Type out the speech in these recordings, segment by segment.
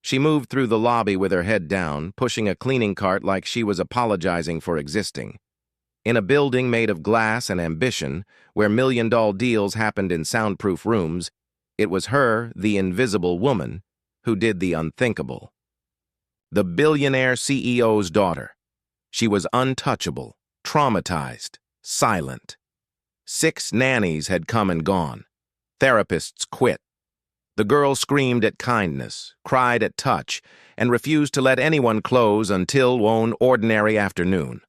She moved through the lobby with her head down, pushing a cleaning cart like she was apologizing for existing. In a building made of glass and ambition, where million-dollar deals happened in soundproof rooms, it was her, the invisible woman, who did the unthinkable. The billionaire CEO's daughter. She was untouchable, traumatized, silent. 6 nannies had come and gone. Therapists quit. The girl screamed at kindness, cried at touch, and refused to let anyone close until one ordinary afternoon.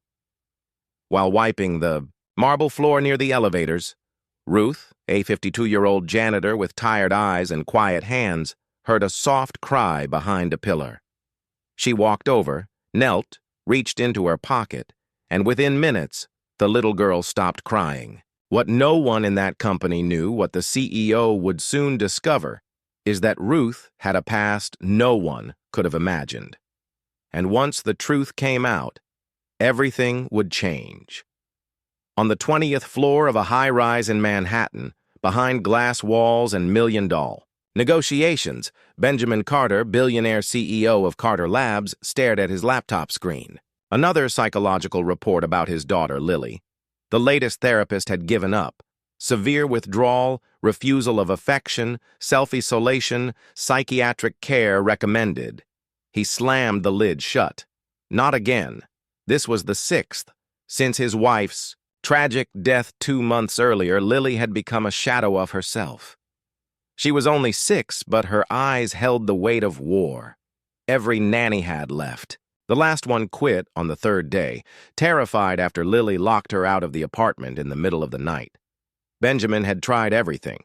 While wiping the marble floor near the elevators, Ruth, a 52-year-old janitor with tired eyes and quiet hands, heard a soft cry behind a pillar. She walked over, knelt, reached into her pocket, and within minutes, the little girl stopped crying. What no one in that company knew, what the CEO would soon discover, is that Ruth had a past no one could have imagined. And once the truth came out, everything would change. On the 20th floor of a high-rise in Manhattan, behind glass walls and million-dollar negotiations, Benjamin Carter, billionaire CEO of Carter Labs, stared at his laptop screen. Another psychological report about his daughter, Lily. The latest therapist had given up. Severe withdrawal, refusal of affection, self-isolation, psychiatric care recommended. He slammed the lid shut. Not again. This was the 6th. Since his wife's tragic death 2 months earlier, Lily had become a shadow of herself. She was only 6, but her eyes held the weight of war. Every nanny had left. The last one quit on the 3rd day, terrified after Lily locked her out of the apartment in the middle of the night. Benjamin had tried everything.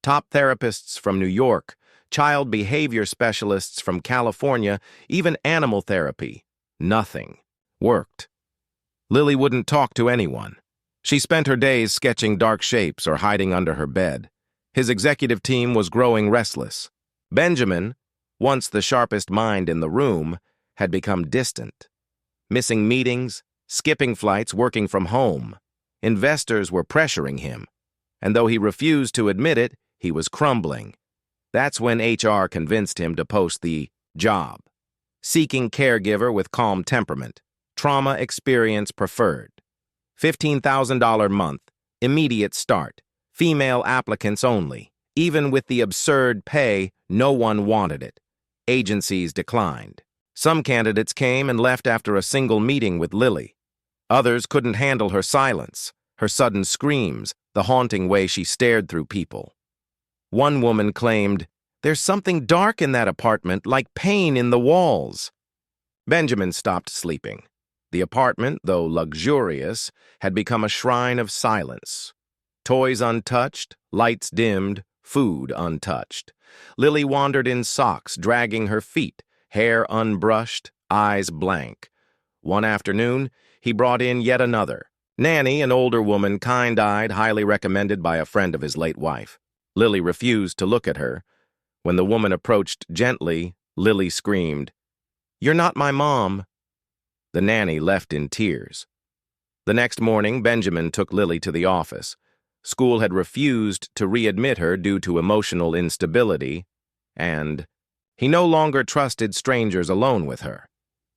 Top therapists from New York, child behavior specialists from California, even animal therapy. Nothing worked. Lily wouldn't talk to anyone. She spent her days sketching dark shapes or hiding under her bed. His executive team was growing restless. Benjamin, once the sharpest mind in the room, had become distant. Missing meetings, skipping flights, working from home. Investors were pressuring him. And though he refused to admit it, he was crumbling. That's when HR convinced him to post the job. Seeking caregiver with calm temperament. Trauma experience preferred. $15,000 month. Immediate start. Female applicants only. Even with the absurd pay, no one wanted it. Agencies declined. Some candidates came and left after a single meeting with Lily. Others couldn't handle her silence, her sudden screams, the haunting way she stared through people. One woman claimed, "There's something dark in that apartment, like pain in the walls." Benjamin stopped sleeping. The apartment, though luxurious, had become a shrine of silence. Toys untouched, lights dimmed, food untouched. Lily wandered in socks, dragging her feet, hair unbrushed, eyes blank. One afternoon, he brought in yet another. Nanny, an older woman, kind-eyed, highly recommended by a friend of his late wife. Lily refused to look at her. When the woman approached gently, Lily screamed, "You're not my mom." The nanny left in tears. The next morning, Benjamin took Lily to the office. School had refused to readmit her due to emotional instability, and he no longer trusted strangers alone with her.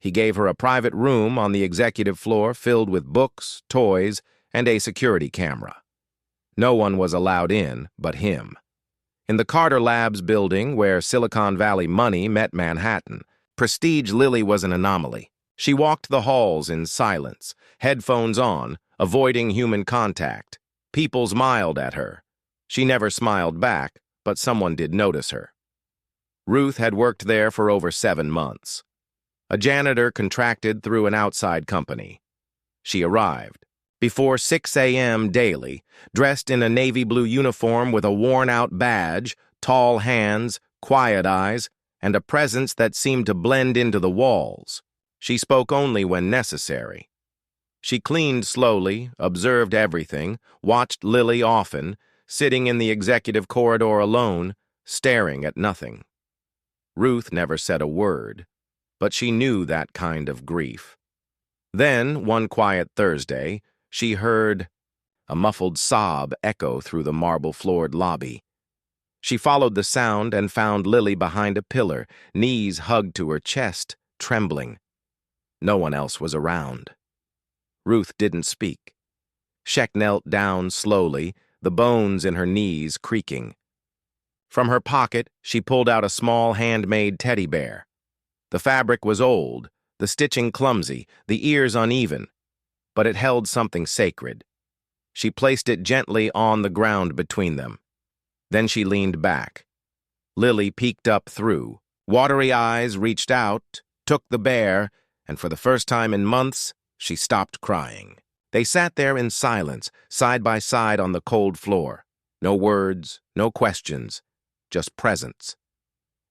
He gave her a private room on the executive floor filled with books, toys, and a security camera. No one was allowed in but him. In the Carter Labs building, where Silicon Valley money met Manhattan, prestige Lily was an anomaly. She walked the halls in silence, headphones on, avoiding human contact. People smiled at her. She never smiled back, but someone did notice her. Ruth had worked there for over 7 months. A janitor contracted through an outside company. She arrived. Before 6 a.m. daily, dressed in a navy blue uniform with a worn-out badge, tall hands, quiet eyes, and a presence that seemed to blend into the walls. She spoke only when necessary. She cleaned slowly, observed everything, watched Lily often, sitting in the executive corridor alone, staring at nothing. Ruth never said a word, but she knew that kind of grief. Then, one quiet Thursday, she heard a muffled sob echo through the marble-floored lobby. She followed the sound and found Lily behind a pillar, knees hugged to her chest, trembling. No one else was around. Ruth didn't speak. Sheck knelt down slowly, the bones in her knees creaking. From her pocket, she pulled out a small handmade teddy bear. The fabric was old, the stitching clumsy, the ears uneven, but it held something sacred. She placed it gently on the ground between them. Then she leaned back. Lily peeked up through. Watery eyes reached out, took the bear, and for the first time in months, she stopped crying. They sat there in silence, side by side on the cold floor. No words, no questions, just presence.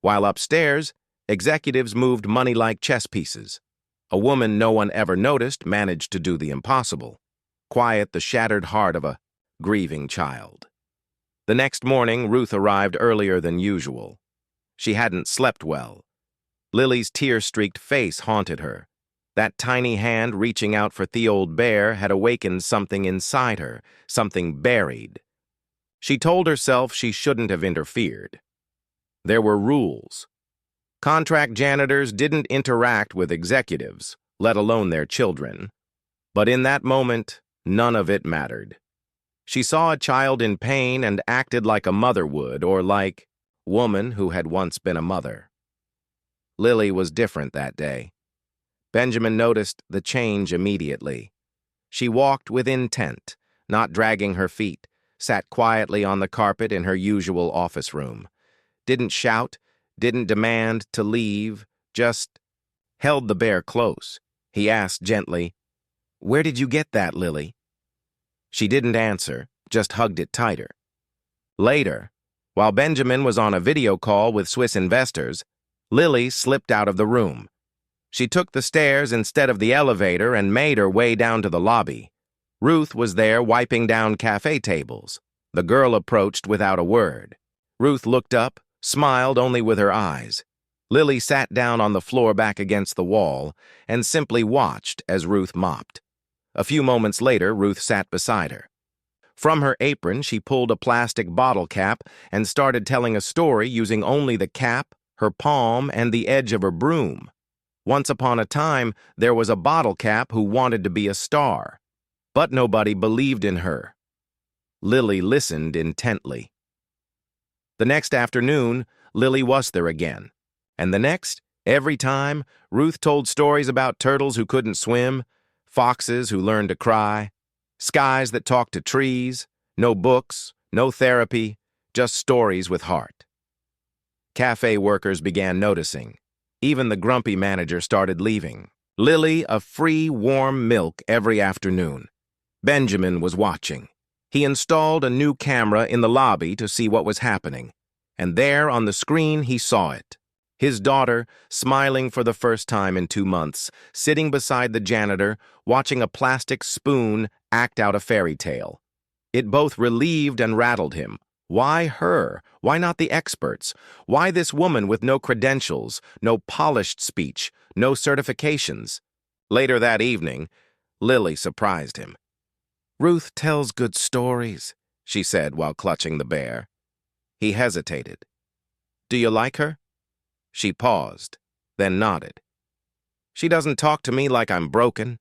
While upstairs, executives moved money like chess pieces. A woman no one ever noticed managed to do the impossible. Quiet the shattered heart of a grieving child. The next morning, Ruth arrived earlier than usual. She hadn't slept well. Lily's tear-streaked face haunted her. That tiny hand reaching out for the old bear had awakened something inside her, something buried. She told herself she shouldn't have interfered. There were rules. Contract janitors didn't interact with executives, let alone their children. But in that moment, none of it mattered. She saw a child in pain and acted like a mother would, or like a woman who had once been a mother. Lily was different that day. Benjamin noticed the change immediately. She walked with intent, not dragging her feet, sat quietly on the carpet in her usual office room. Didn't shout, didn't demand to leave, just held the bear close. He asked gently, "Where did you get that, Lily?" She didn't answer, just hugged it tighter. Later, while Benjamin was on a video call with Swiss investors, Lily slipped out of the room. She took the stairs instead of the elevator and made her way down to the lobby. Ruth was there wiping down cafe tables. The girl approached without a word. Ruth looked up, smiled only with her eyes. Lily sat down on the floor back against the wall and simply watched as Ruth mopped. A few moments later, Ruth sat beside her. From her apron, she pulled a plastic bottle cap and started telling a story using only the cap, her palm, and the edge of her broom. Once upon a time, there was a bottle cap who wanted to be a star, but nobody believed in her. Lily listened intently. The next afternoon, Lily was there again. And the next, every time, Ruth told stories about turtles who couldn't swim, foxes who learned to cry, skies that talked to trees, no books, no therapy, just stories with heart. Cafe workers began noticing. Even the grumpy manager started leaving. Lily a free, warm milk every afternoon. Benjamin was watching. He installed a new camera in the lobby to see what was happening. And there on the screen he saw it. His daughter, smiling for the first time in 2 months, sitting beside the janitor, watching a plastic spoon act out a fairy tale. It both relieved and rattled him. Why her? Why not the experts? Why this woman with no credentials, no polished speech, no certifications? Later that evening, Lily surprised him. "Ruth tells good stories," she said while clutching the bear. He hesitated. "Do you like her?" She paused, then nodded. "She doesn't talk to me like I'm broken."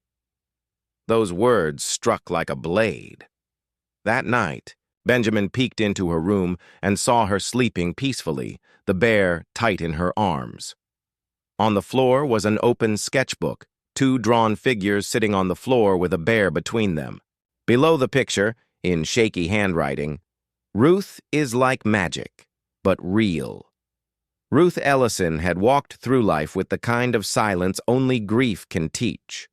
Those words struck like a blade. That night, Benjamin peeked into her room and saw her sleeping peacefully, the bear tight in her arms. On the floor was an open sketchbook, 2 drawn figures sitting on the floor with a bear between them. Below the picture, in shaky handwriting, "Ruth is like magic, but real." Ruth Ellison had walked through life with the kind of silence only grief can teach.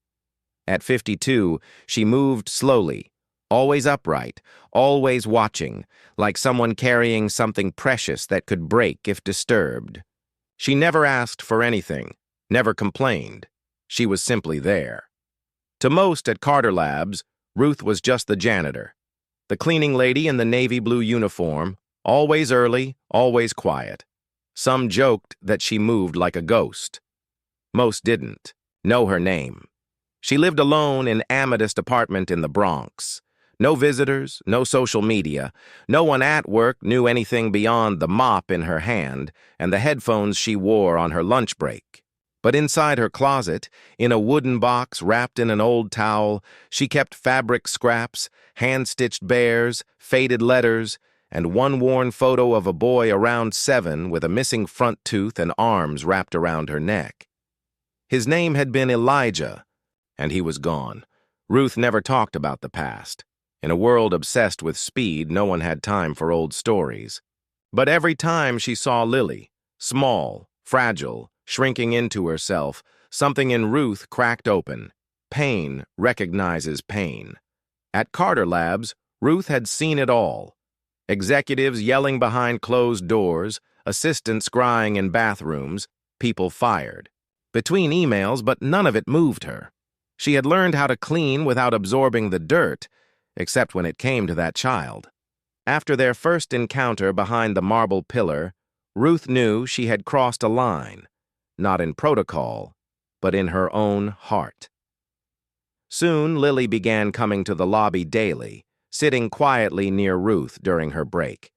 At 52, she moved slowly, always upright, always watching, like someone carrying something precious that could break if disturbed. She never asked for anything, never complained. She was simply there. To most at Carter Labs, Ruth was just the janitor, the cleaning lady in the navy blue uniform, always early, always quiet. Some joked that she moved like a ghost. Most didn't know her name. She lived alone in Amethyst apartment in the Bronx. No visitors, no social media. No one at work knew anything beyond the mop in her hand and the headphones she wore on her lunch break. But inside her closet, in a wooden box wrapped in an old towel, she kept fabric scraps, hand-stitched bears, faded letters, and one worn photo of a boy around 7 with a missing front tooth and arms wrapped around her neck. His name had been Elijah, and he was gone. Ruth never talked about the past. In a world obsessed with speed, no one had time for old stories. But every time she saw Lily, small, fragile, shrinking into herself, something in Ruth cracked open. Pain recognizes pain. At Carter Labs, Ruth had seen it all. Executives yelling behind closed doors, assistants crying in bathrooms, people fired. Between emails, but none of it moved her. She had learned how to clean without absorbing the dirt, except when it came to that child. After their first encounter behind the marble pillar, Ruth knew she had crossed a line, not in protocol, but in her own heart. Soon, Lily began coming to the lobby daily, sitting quietly near Ruth during her break.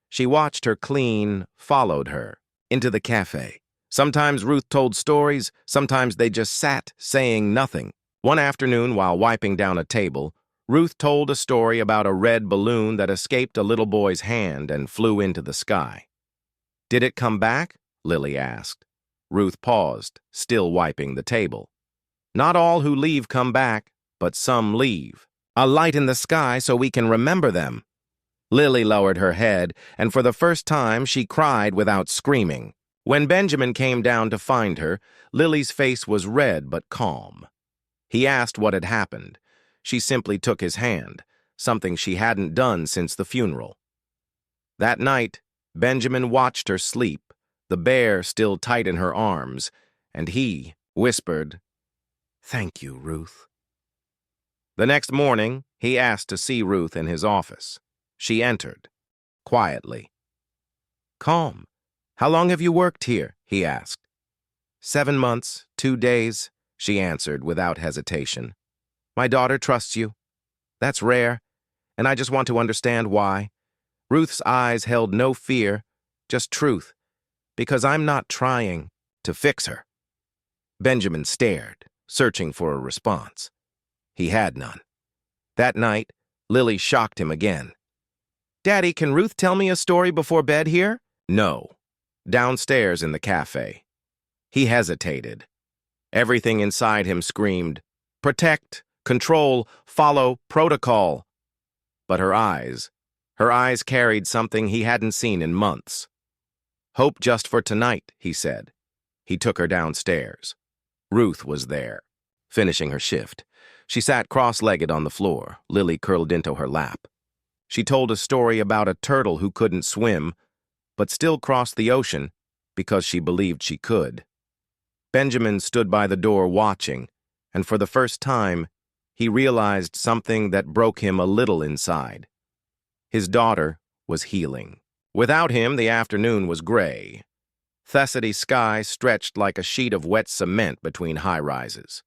She watched her clean, followed her, into the cafe. Sometimes Ruth told stories, sometimes they just sat, saying nothing. One afternoon, while wiping down a table, Ruth told a story about a red balloon that escaped a little boy's hand and flew into the sky. "Did it come back?" Lily asked. Ruth paused, still wiping the table. "Not all who leave come back, but some leave. A light in the sky so we can remember them." Lily lowered her head, and for the first time she cried without screaming. When Benjamin came down to find her, Lily's face was red but calm. He asked what had happened. She simply took his hand, something she hadn't done since the funeral. That night, Benjamin watched her sleep, the bear still tight in her arms, and he whispered, "Thank you, Ruth." The next morning, he asked to see Ruth in his office. She entered, quietly. "Calm. How long have you worked here?" he asked. 7 months, 2 days, she answered without hesitation. "My daughter trusts you. That's rare, and I just want to understand why." Ruth's eyes held no fear, just truth, because I'm not trying to fix her. Benjamin stared, searching for a response. He had none. That night, Lily shocked him again. "Daddy, can Ruth tell me a story before bed here?" "No." Downstairs in the cafe. He hesitated. Everything inside him screamed, "Protect, control, follow, protocol." But her eyes carried something he hadn't seen in months. "Hope just for tonight," he said. He took her downstairs. Ruth was there, finishing her shift. She sat cross-legged on the floor, Lily curled into her lap. She told a story about a turtle who couldn't swim, but still crossed the ocean because she believed she could. Benjamin stood by the door watching, and for the first time, he realized something that broke him a little inside. His daughter was healing. Without him, the afternoon was gray. Thessaly sky stretched like a sheet of wet cement between high-rises.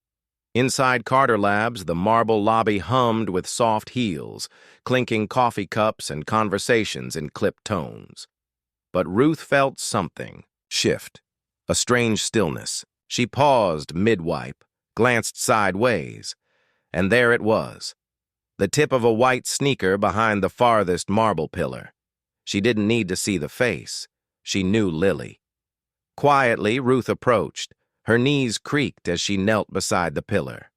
Inside Carter Labs, the marble lobby hummed with soft heels, clinking coffee cups and conversations in clipped tones. But Ruth felt something shift, a strange stillness. She paused mid-wipe, glanced sideways, and there it was, the tip of a white sneaker behind the farthest marble pillar. She didn't need to see the face. She knew Lily. Quietly, Ruth approached. Her knees creaked as she knelt beside the pillar.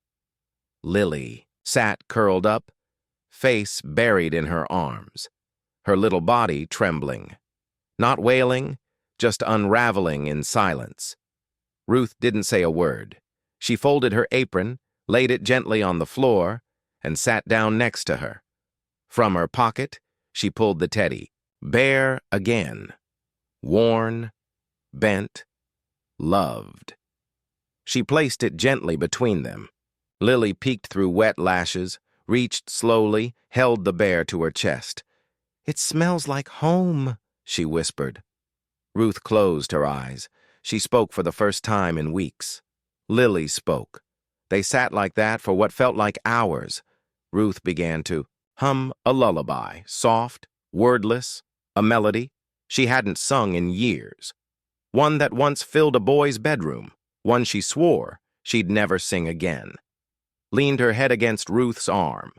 Lily sat curled up, face buried in her arms, her little body trembling. Not wailing, just unraveling in silence. Ruth didn't say a word. She folded her apron, laid it gently on the floor, and sat down next to her. From her pocket, she pulled the teddy, bare again, worn, bent, loved. She placed it gently between them. Lily peeked through wet lashes, reached slowly, held the bear to her chest. "It smells like home," she whispered. Ruth closed her eyes. She spoke for the first time in weeks. Lily spoke. They sat like that for what felt like hours. Ruth began to hum a lullaby, soft, wordless, a melody she hadn't sung in years. One that once filled a boy's bedroom, one she swore she'd never sing again. Leaned her head against Ruth's arm.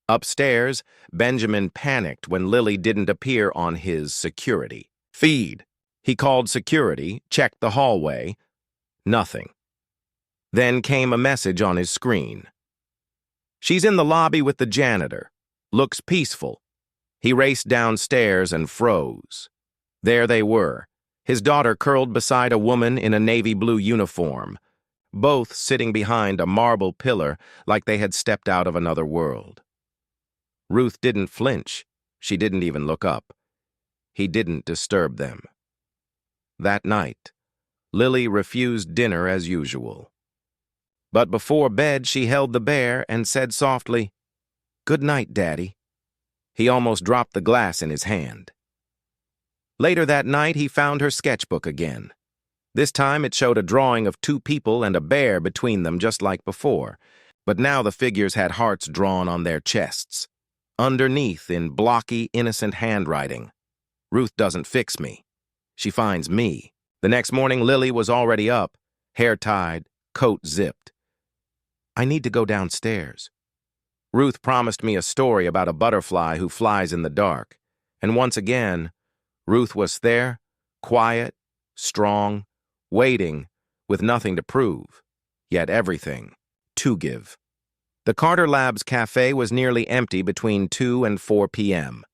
Upstairs, Benjamin panicked when Lily didn't appear on his security feed. He called security, checked the hallway. Nothing. Then came a message on his screen. She's in the lobby with the janitor. Looks peaceful. He raced downstairs and froze. There they were, his daughter curled beside a woman in a navy blue uniform, both sitting behind a marble pillar like they had stepped out of another world. Ruth didn't flinch. She didn't even look up. He didn't disturb them. That night, Lily refused dinner as usual. But before bed, she held the bear and said softly, "Good night, Daddy." He almost dropped the glass in his hand. Later that night, he found her sketchbook again. This time, it showed a drawing of two people and a bear between them just like before, but now the figures had hearts drawn on their chests. Underneath, in blocky, innocent handwriting, "Ruth doesn't fix me. She finds me." The next morning, Lily was already up, hair tied, coat zipped. "I need to go downstairs. Ruth promised me a story about a butterfly who flies in the dark." And once again, Ruth was there, quiet, strong, waiting, with nothing to prove, yet everything to give. The Carter Labs cafe was nearly empty between 2 and 4 p.m.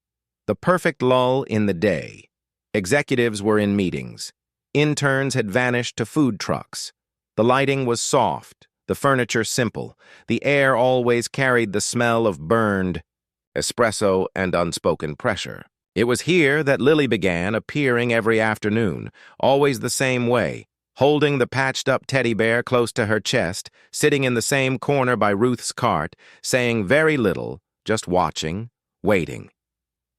The perfect lull in the day. Executives were in meetings. Interns had vanished to food trucks. The lighting was soft, the furniture simple. The air always carried the smell of burned espresso and unspoken pressure. It was here that Lily began appearing every afternoon, always the same way, holding the patched-up teddy bear close to her chest, sitting in the same corner by Ruth's cart, saying very little, just watching, waiting.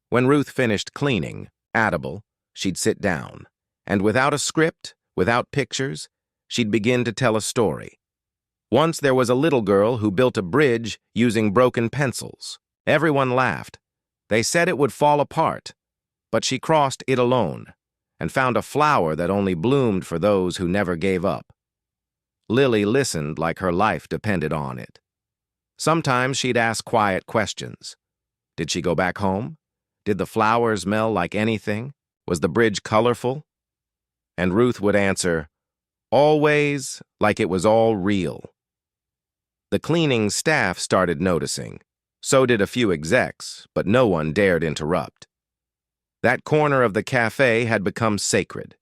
When Ruth finished cleaning, edible, she'd sit down, and without a script, without pictures, she'd begin to tell a story. Once there was a little girl who built a bridge using broken pencils. Everyone laughed. They said it would fall apart, but she crossed it alone and found a flower that only bloomed for those who never gave up. Lily listened like her life depended on it. Sometimes she'd ask quiet questions. Did she go back home? Did the flowers smell like anything? Was the bridge colorful? And Ruth would answer, always like it was all real. The cleaning staff started noticing. So did a few execs, but no one dared interrupt. That corner of the cafe had become sacred.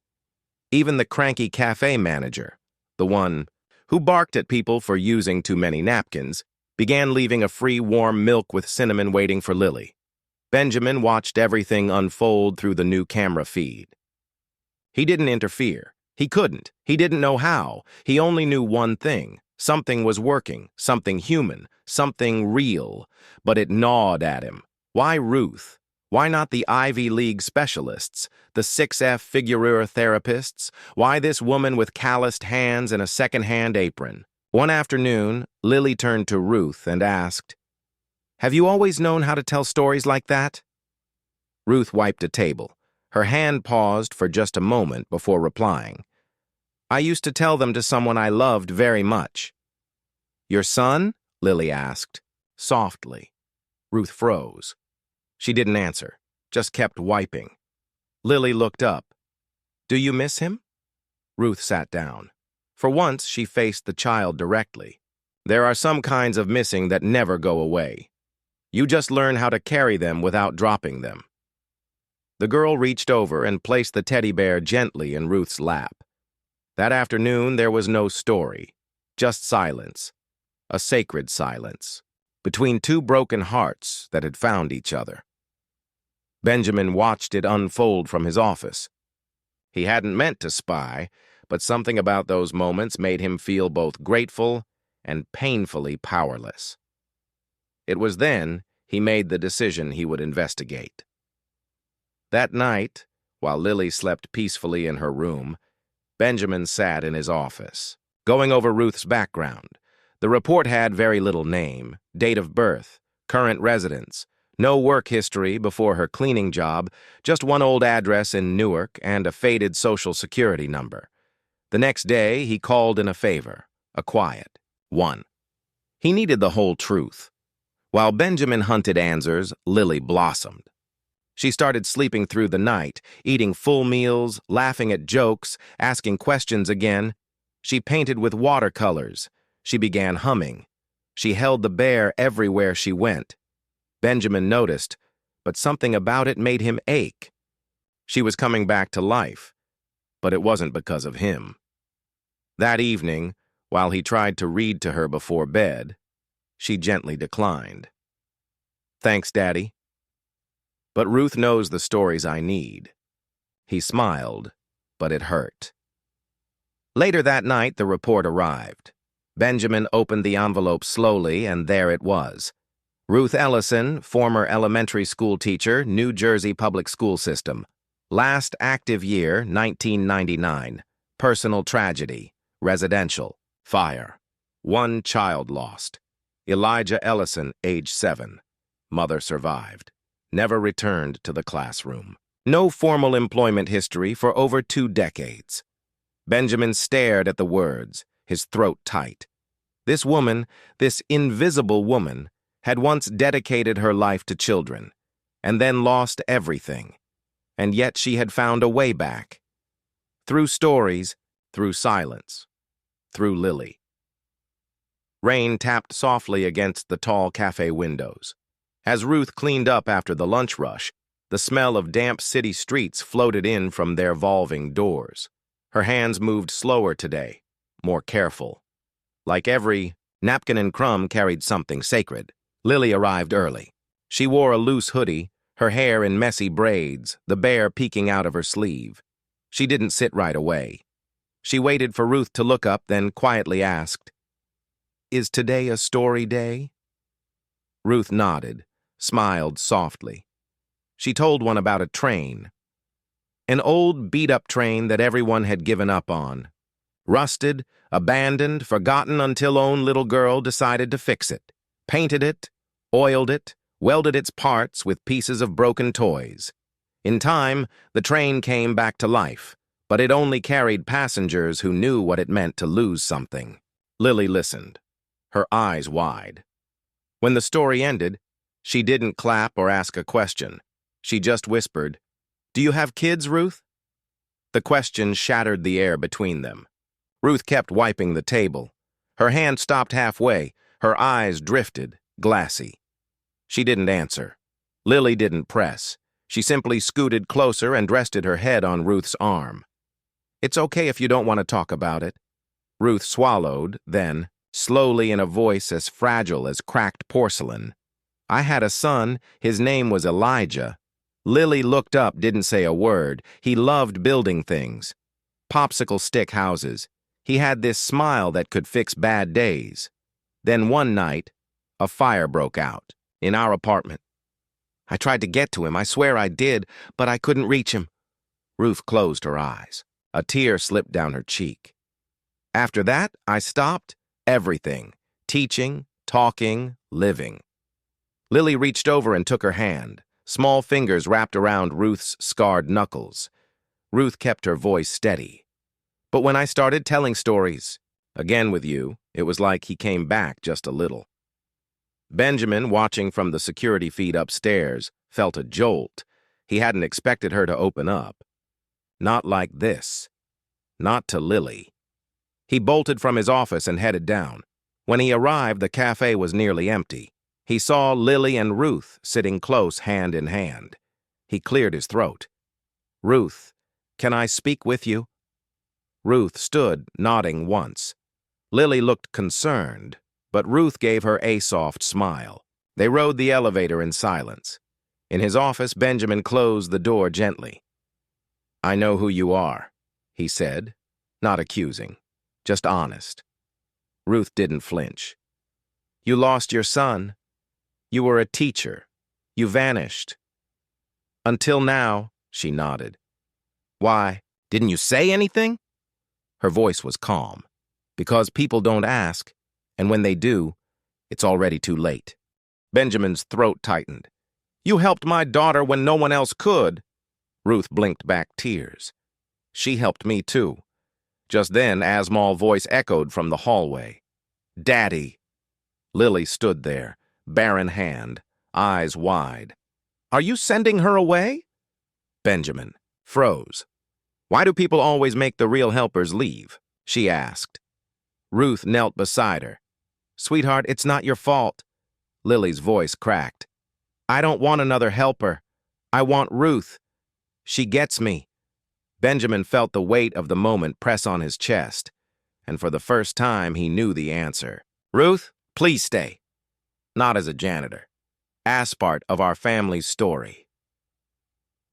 Even the cranky cafe manager, the one who barked at people for using too many napkins, began leaving a free warm milk with cinnamon waiting for Lily. Benjamin watched everything unfold through the new camera feed. He didn't interfere. He couldn't. He didn't know how. He only knew one thing. Something was working, something human, something real, but it gnawed at him. Why Ruth? Why not the Ivy League specialists, the 6F figureur therapists? Why this woman with calloused hands and a second-hand apron? One afternoon, Lily turned to Ruth and asked, "Have you always known how to tell stories like that?" Ruth wiped a table. Her hand paused for just a moment before replying. "I used to tell them to someone I loved very much." "Your son?" Lily asked, softly. Ruth froze. She didn't answer, just kept wiping. Lily looked up. "Do you miss him?" Ruth sat down. For once, she faced the child directly. There are some kinds of missing that never go away. You just learn how to carry them without dropping them. The girl reached over and placed the teddy bear gently in Ruth's lap. That afternoon, there was no story, just silence, a sacred silence, between two broken hearts that had found each other. Benjamin watched it unfold from his office. He hadn't meant to spy, but something about those moments made him feel both grateful and painfully powerless. It was then he made the decision he would investigate. That night, while Lily slept peacefully in her room, Benjamin sat in his office, going over Ruth's background. The report had very little name, date of birth, current residence, No work history before her cleaning job, just one old address in Newark and a faded social security number. The next day, he called in a favor, a quiet one. He needed the whole truth. While Benjamin hunted answers, Lily blossomed. She started sleeping through the night, eating full meals, laughing at jokes, asking questions again. She painted with watercolors. She began humming. She held the bear everywhere she went. Benjamin noticed, but something about it made him ache. She was coming back to life, but it wasn't because of him. That evening, while he tried to read to her before bed, she gently declined. "Thanks, Daddy. But Ruth knows the stories I need." He smiled, but it hurt. Later that night, the report arrived. Benjamin opened the envelope slowly, and there it was. Ruth Ellison, former elementary school teacher, New Jersey Public School System. Last active year, 1999. Personal tragedy. Residential. Fire. One child lost. Elijah Ellison, age 7. Mother survived. Never returned to the classroom. No formal employment history for over 2 decades. Benjamin stared at the words, his throat tight. This woman, this invisible woman, had once dedicated her life to children, and then lost everything. And yet she had found a way back. Through stories, through silence, through Lily. Rain tapped softly against the tall cafe windows. As Ruth cleaned up after the lunch rush, the smell of damp city streets floated in from their volving doors. Her hands moved slower today, more careful. Like every napkin and crumb carried something sacred. Lily arrived early. She wore a loose hoodie, her hair in messy braids, the bear peeking out of her sleeve. She didn't sit right away. She waited for Ruth to look up, then quietly asked, "Is today a story day?" Ruth nodded, smiled softly. She told one about a train. An old, beat-up train that everyone had given up on. Rusted, abandoned, forgotten until own little girl decided to fix it. Painted it, oiled it, welded its parts with pieces of broken toys. In time, the train came back to life, but it only carried passengers who knew what it meant to lose something. Lily listened, her eyes wide. When the story ended, she didn't clap or ask a question. She just whispered, "Do you have kids, Ruth?" The question shattered the air between them. Ruth kept wiping the table. Her hand stopped halfway, her eyes drifted, glassy. She didn't answer. Lily didn't press. She simply scooted closer and rested her head on Ruth's arm. "It's okay if you don't want to talk about it." Ruth swallowed, then, slowly in a voice as fragile as cracked porcelain, "I had a son. His name was Elijah." Lily looked up, didn't say a word. He loved building things. Popsicle stick houses. He had this smile that could fix bad days. Then one night, a fire broke out in our apartment. I tried to get to him, I swear I did, but I couldn't reach him. Ruth closed her eyes. A tear slipped down her cheek. After that, I stopped everything. Teaching, talking, living. Lily reached over and took her hand. Small fingers wrapped around Ruth's scarred knuckles. Ruth kept her voice steady. But when I started telling stories, again with you, it was like he came back just a little. Benjamin, watching from the security feed upstairs, felt a jolt. He hadn't expected her to open up. Not like this. Not to Lily. He bolted from his office and headed down. When he arrived, the cafe was nearly empty. He saw Lily and Ruth sitting close, hand in hand. He cleared his throat. "Ruth, can I speak with you?" Ruth stood, nodding once. Lily looked concerned, but Ruth gave her a soft smile. They rode the elevator in silence. In his office, Benjamin closed the door gently. "I know who you are," he said, not accusing, just honest. Ruth didn't flinch. "You lost your son. You were a teacher. You vanished." "Until now," she nodded. "Why, didn't you say anything?" Her voice was calm. "Because people don't ask, and when they do, it's already too late." Benjamin's throat tightened. You helped my daughter when no one else could." Ruth blinked back tears. "She helped me too." Just then, Asmal's voice echoed from the hallway. "Daddy." Lily stood there, barren hand, eyes wide. "Are you sending her away?" Benjamin froze. "Why do people always make the real helpers leave?" she asked. Ruth knelt beside her. "Sweetheart, it's not your fault." Lily's voice cracked. "I don't want another helper. I want Ruth. She gets me." Benjamin felt the weight of the moment press on his chest, and for the first time he knew the answer. "Ruth, please stay." Not as a janitor. As part of our family's story.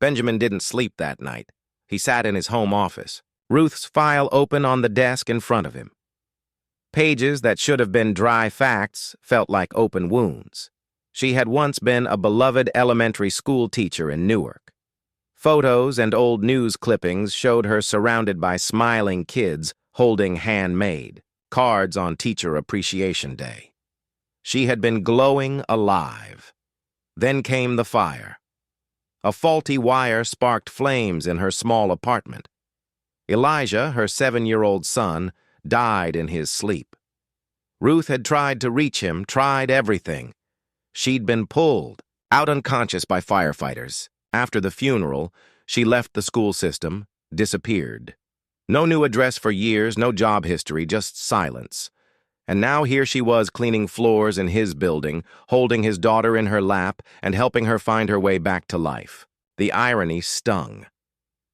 Benjamin didn't sleep that night. He sat in his home office, Ruth's file open on the desk in front of him. Pages that should have been dry facts felt like open wounds. She had once been a beloved elementary school teacher in Newark. Photos and old news clippings showed her surrounded by smiling kids holding handmade cards on Teacher Appreciation Day. She had been glowing alive. Then came the fire. A faulty wire sparked flames in her small apartment. Elijah, her 7-year-old son, died in his sleep. Ruth had tried to reach him, tried everything. She'd been pulled, out unconscious by firefighters. After the funeral, she left the school system, disappeared. No new address for years, no job history, just silence. And now here she was cleaning floors in his building, holding his daughter in her lap and helping her find her way back to life. The irony stung.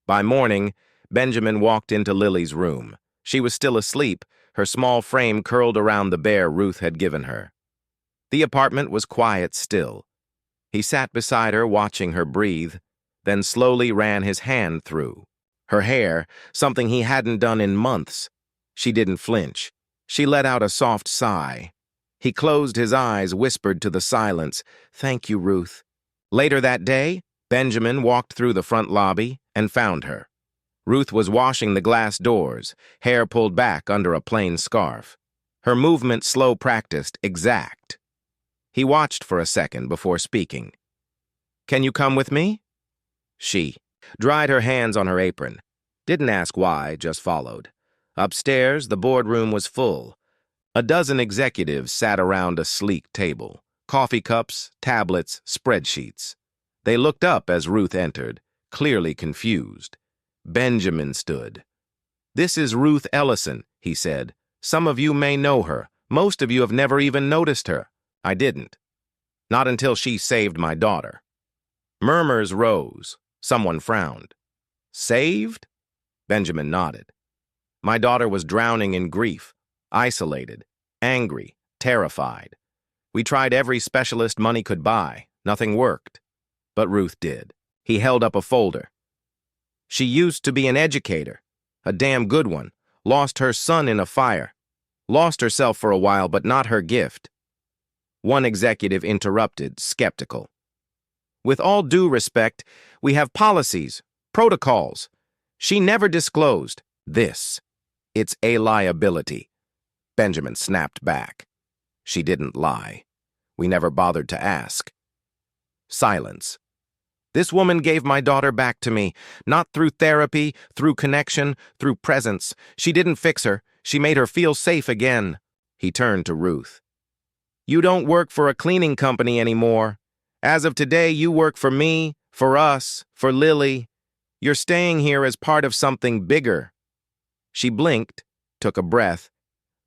By morning, Benjamin walked into Lily's room. She was still asleep, her small frame curled around the bear Ruth had given her. The apartment was quiet still. He sat beside her, watching her breathe, then slowly ran his hand through her hair, something he hadn't done in months. She didn't flinch. She let out a soft sigh. He closed his eyes, whispered to the silence, "Thank you, Ruth." Later that day, Benjamin walked through the front lobby and found her. Ruth was washing the glass doors, hair pulled back under a plain scarf. Her movement slow practiced, exact. He watched for a second before speaking. "Can you come with me?" She dried her hands on her apron. Didn't ask why, just followed. Upstairs, the boardroom was full. A dozen executives sat around a sleek table. Coffee cups, tablets, spreadsheets. They looked up as Ruth entered, clearly confused. Benjamin stood. "This is Ruth Ellison," he said. "Some of you may know her. Most of you have never even noticed her. I didn't. Not until she saved my daughter." Murmurs rose. Someone frowned. "Saved?" Benjamin nodded. "My daughter was drowning in grief, isolated, angry, terrified. We tried every specialist money could buy. Nothing worked. But Ruth did." He held up a folder. "She used to be an educator, a damn good one. Lost her son in a fire. Lost herself for a while, but not her gift." One executive interrupted, skeptical. "With all due respect, we have policies, protocols. She never disclosed this. It's a liability." Benjamin snapped back. "She didn't lie. We never bothered to ask." Silence. "This woman gave my daughter back to me, not through therapy, through connection, through presence. She didn't fix her. She made her feel safe again." He turned to Ruth. "You don't work for a cleaning company anymore. As of today, you work for me, for us, for Lily. You're staying here as part of something bigger." She blinked, took a breath,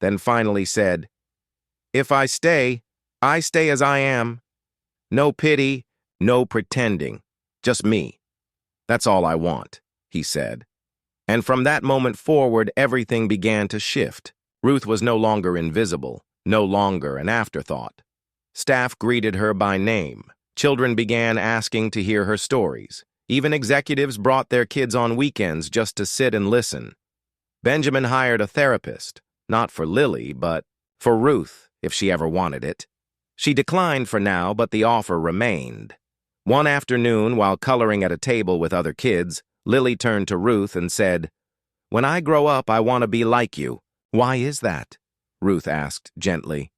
then finally said, "If I stay as I am. No pity, no pretending. Just me. That's all I want," he said. And from that moment forward, everything began to shift. Ruth was no longer invisible, no longer an afterthought. Staff greeted her by name. Children began asking to hear her stories. Even executives brought their kids on weekends just to sit and listen. Benjamin hired a therapist, not for Lily, but for Ruth, if she ever wanted it. She declined for now, but the offer remained. One afternoon, while coloring at a table with other kids, Lily turned to Ruth and said, "When I grow up, I want to be like you." "Why is that?" Ruth asked gently.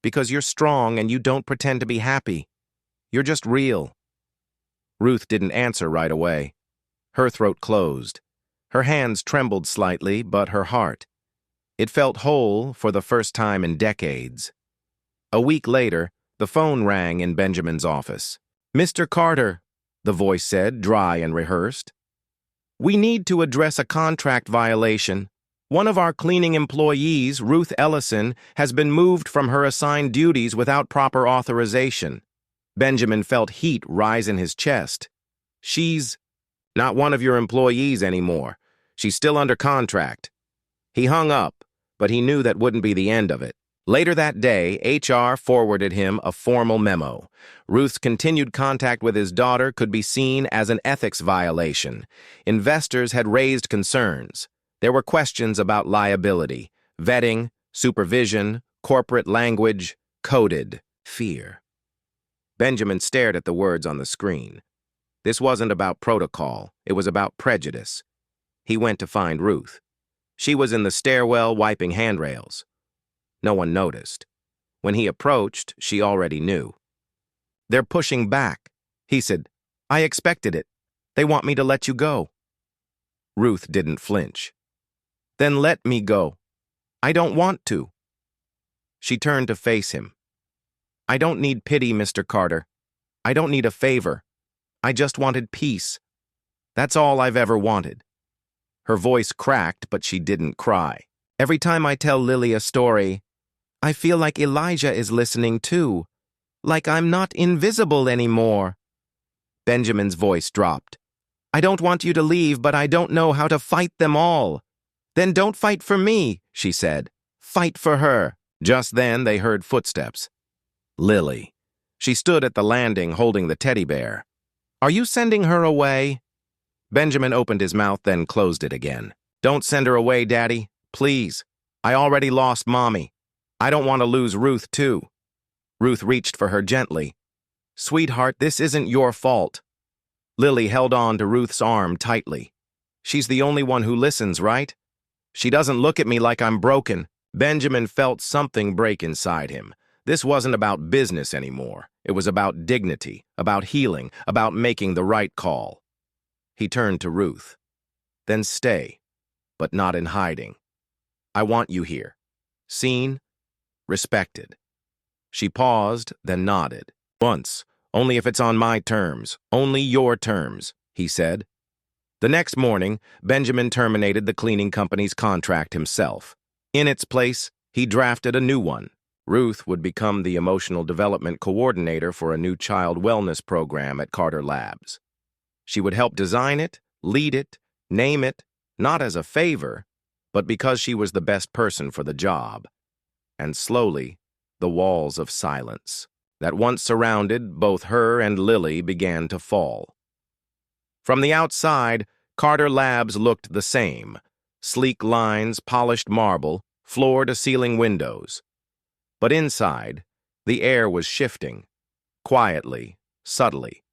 "Because you're strong and you don't pretend to be happy. You're just real." Ruth didn't answer right away. Her throat closed. Her hands trembled slightly, but her heart. It felt whole for the first time in decades. A week later, the phone rang in Benjamin's office. "Mr. Carter," the voice said, dry and rehearsed. "We need to address a contract violation. One of our cleaning employees, Ruth Ellison, has been moved from her assigned duties without proper authorization." Benjamin felt heat rise in his chest. "She's not one of your employees anymore. She's still under contract." He hung up, but he knew that wouldn't be the end of it. Later that day, HR forwarded him a formal memo. Ruth's continued contact with his daughter could be seen as an ethics violation. Investors had raised concerns. There were questions about liability, vetting, supervision, corporate language, coded fear. Benjamin stared at the words on the screen. This wasn't about protocol, it was about prejudice. He went to find Ruth. She was in the stairwell wiping handrails. No one noticed. When he approached, she already knew. "They're pushing back," he said. "I expected it. They want me to let you go." Ruth didn't flinch. "Then let me go. I don't want to." She turned to face him. "I don't need pity, Mr. Carter. I don't need a favor. I just wanted peace. That's all I've ever wanted." Her voice cracked, but she didn't cry. "Every time I tell Lily a story, I feel like Elijah is listening too. Like I'm not invisible anymore." Benjamin's voice dropped. "I don't want you to leave, but I don't know how to fight them all." "Then don't fight for me," she said. "Fight for her." Just then they heard footsteps. Lily. She stood at the landing holding the teddy bear. "Are you sending her away?" Benjamin opened his mouth, then closed it again. "Don't send her away, Daddy. Please. I already lost Mommy. I don't want to lose Ruth, too." Ruth reached for her gently. "Sweetheart, this isn't your fault." Lily held on to Ruth's arm tightly. "She's the only one who listens, right? She doesn't look at me like I'm broken." Benjamin felt something break inside him. This wasn't about business anymore. It was about dignity, about healing, about making the right call. He turned to Ruth. "Then stay, but not in hiding. I want you here. Seen, respected." She paused, then nodded. "Once, only if it's on my terms, only your terms," he said. The next morning, Benjamin terminated the cleaning company's contract himself. In its place, he drafted a new one. Ruth would become the emotional development coordinator for a new child wellness program at Carter Labs. She would help design it, lead it, name it, not as a favor, but because she was the best person for the job. And slowly, the walls of silence that once surrounded both her and Lily began to fall. From the outside, Carter Labs looked the same. Sleek lines, polished marble, floor-to-ceiling windows. But inside, the air was shifting, quietly, subtly.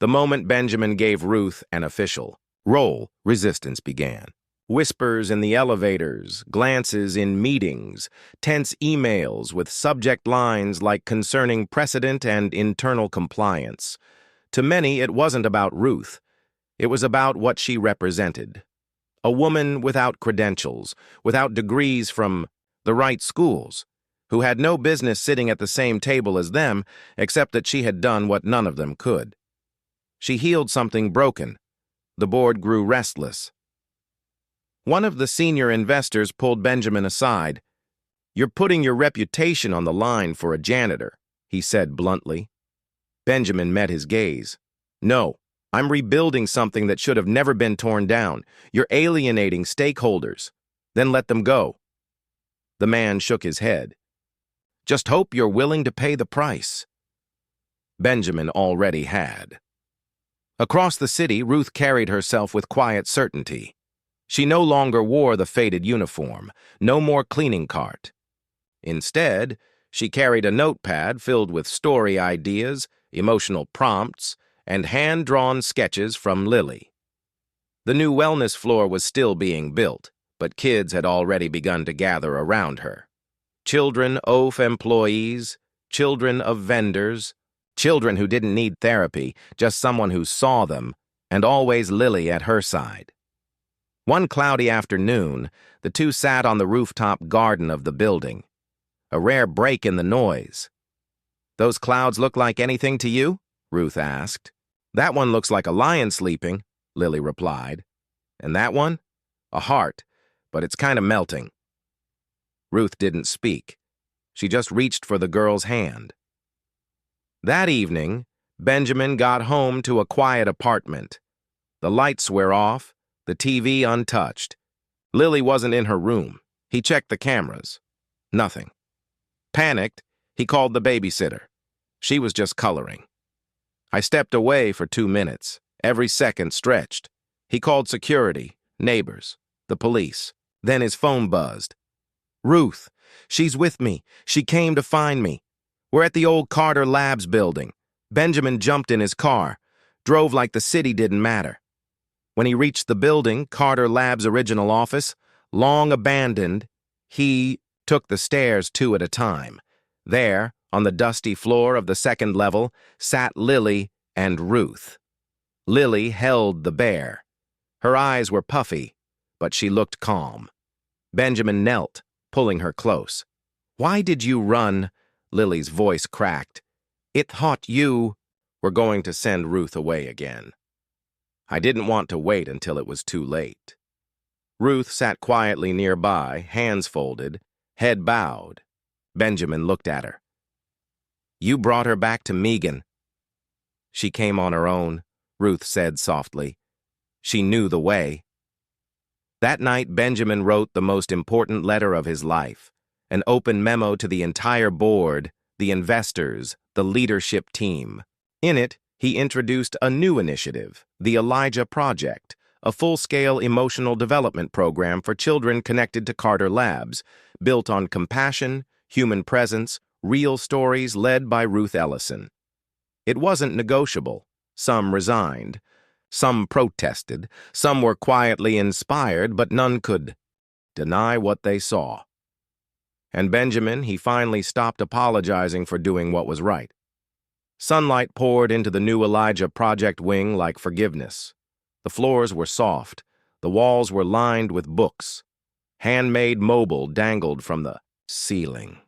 The moment Benjamin gave Ruth an official role, resistance began. Whispers in the elevators, glances in meetings, tense emails with subject lines like concerning precedent and internal compliance. To many, it wasn't about Ruth. It was about what she represented. A woman without credentials, without degrees from the right schools, who had no business sitting at the same table as them, except that she had done what none of them could. She healed something broken. The board grew restless. One of the senior investors pulled Benjamin aside. "You're putting your reputation on the line for a janitor," he said bluntly. Benjamin met his gaze. "No, I'm rebuilding something that should have never been torn down. You're alienating stakeholders. Then let them go." The man shook his head. "Just hope you're willing to pay the price." Benjamin already had. Across the city, Ruth carried herself with quiet certainty. She no longer wore the faded uniform, no more cleaning cart. Instead, she carried a notepad filled with story ideas, emotional prompts, and hand-drawn sketches from Lily. The new wellness floor was still being built, but kids had already begun to gather around her. Children of employees, children of vendors, Children who didn't need therapy, just someone who saw them, and always Lily at her side. One cloudy afternoon, the two sat on the rooftop garden of the building. A rare break in the noise. "Those clouds look like anything to you?" Ruth asked. "That one looks like a lion sleeping," Lily replied. "And that one? A heart, but it's kind of melting." Ruth didn't speak. She just reached for the girl's hand. That evening, Benjamin got home to a quiet apartment. The lights were off, the TV untouched. Lily wasn't in her room. He checked the cameras. Nothing. Panicked, he called the babysitter. She was just coloring. I stepped away for 2 minutes, every second stretched. He called security, neighbors, the police. Then his phone buzzed. "Ruth, she's with me. She came to find me. We're at the old Carter Labs building." Benjamin jumped in his car, drove like the city didn't matter. When he reached the building, Carter Labs' original office, long abandoned, he took the stairs 2 at a time. There, on the dusty floor of the second level, sat Lily and Ruth. Lily held the bear. Her eyes were puffy, but she looked calm. Benjamin knelt, pulling her close. "Why did you run?" Lily's voice cracked. "It thought you were going to send Ruth away again." I didn't want to wait until it was too late. Ruth sat quietly nearby, hands folded, head bowed. Benjamin looked at her. "You brought her back to Megan." "She came on her own," Ruth said softly. "She knew the way." That night, Benjamin wrote the most important letter of his life, an open memo to the entire board, the investors, the leadership team. In it, he introduced a new initiative, the Elijah Project, a full-scale emotional development program for children connected to Carter Labs, built on compassion, human presence, real stories led by Ruth Ellison. It wasn't negotiable. Some resigned. Some protested. Some were quietly inspired, but none could deny what they saw. And Benjamin, he finally stopped apologizing for doing what was right. Sunlight poured into the new Elijah Project wing like forgiveness. The floors were soft. The walls were lined with books. Handmade mobile dangled from the ceiling.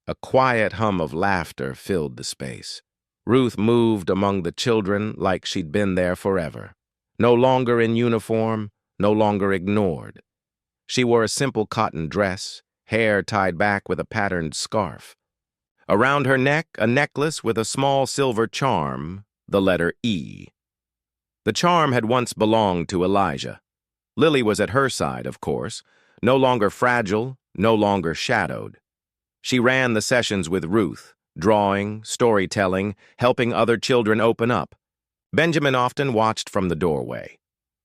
A quiet hum of laughter filled the space. Ruth moved among the children like she'd been there forever. No longer in uniform, no longer ignored. She wore a simple cotton dress, hair tied back with a patterned scarf. Around her neck, a necklace with a small silver charm, the letter E. The charm had once belonged to Elijah. Lily was at her side, of course, no longer fragile, no longer shadowed. She ran the sessions with Ruth, drawing, storytelling, helping other children open up. Benjamin often watched from the doorway.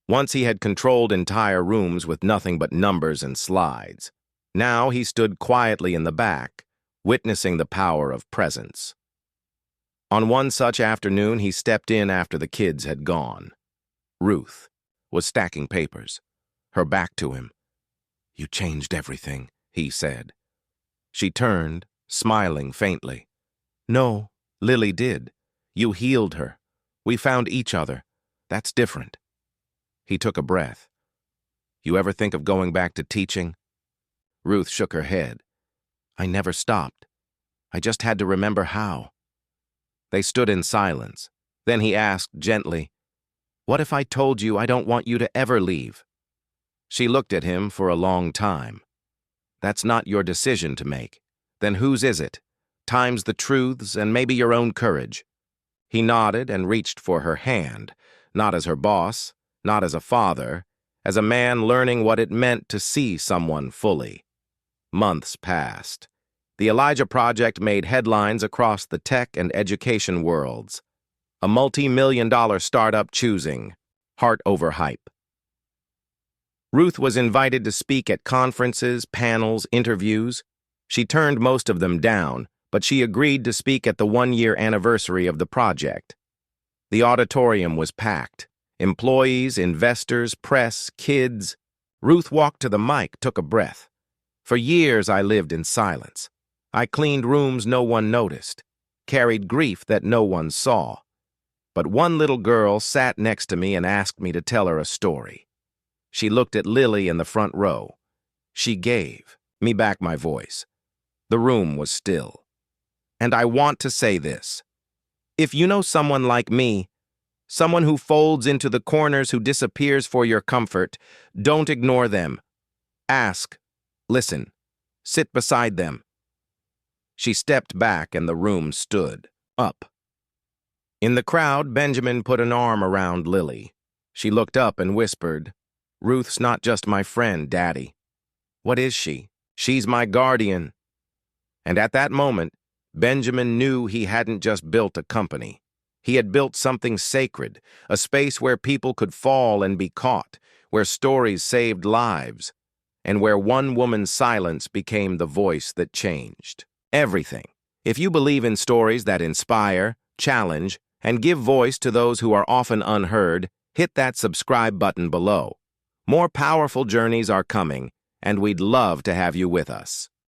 Once he had controlled entire rooms with nothing but numbers and slides. Now he stood quietly in the back, witnessing the power of presence. On one such afternoon, he stepped in after the kids had gone. Ruth was stacking papers, her back to him. "You changed everything," he said. She turned, smiling faintly. "No, Lily did. You healed her. We found each other. That's different." He took a breath. "You ever think of going back to teaching?" Ruth shook her head. "I never stopped. I just had to remember how." They stood in silence. Then he asked gently, "What if I told you I don't want you to ever leave?" She looked at him for a long time. "That's not your decision to make. Then whose is it? Time's the truths and maybe your own courage." He nodded and reached for her hand, not as her boss, not as a father, as a man learning what it meant to see someone fully. Months passed. The Elijah Project made headlines across the tech and education worlds. A multi-million-dollar startup choosing heart over hype. Ruth was invited to speak at conferences, panels, interviews. She turned most of them down, but she agreed to speak at the 1-year anniversary of the project. The auditorium was packed. Employees, investors, press, kids. Ruth walked to the mic, took a breath. "For years I lived in silence. I cleaned rooms no one noticed. carried grief that no one saw. But one little girl sat next to me and asked me to tell her a story. She looked at Lily in the front row. She gave me back my voice. The room was still. And I want to say this. If you know someone like me, someone who folds into the corners, who disappears for your comfort, don't ignore them. Ask, listen, sit beside them. She stepped back and the room stood up. In the crowd, Benjamin put an arm around Lily. She looked up and whispered, "Ruth's not just my friend, Daddy." "What is she?" "She's my guardian." And at that moment, Benjamin knew he hadn't just built a company. He had built something sacred, a space where people could fall and be caught, where stories saved lives, and where one woman's silence became the voice that changed everything. If you believe in stories that inspire, challenge, and give voice to those who are often unheard, hit that subscribe button below. More powerful journeys are coming, and we'd love to have you with us.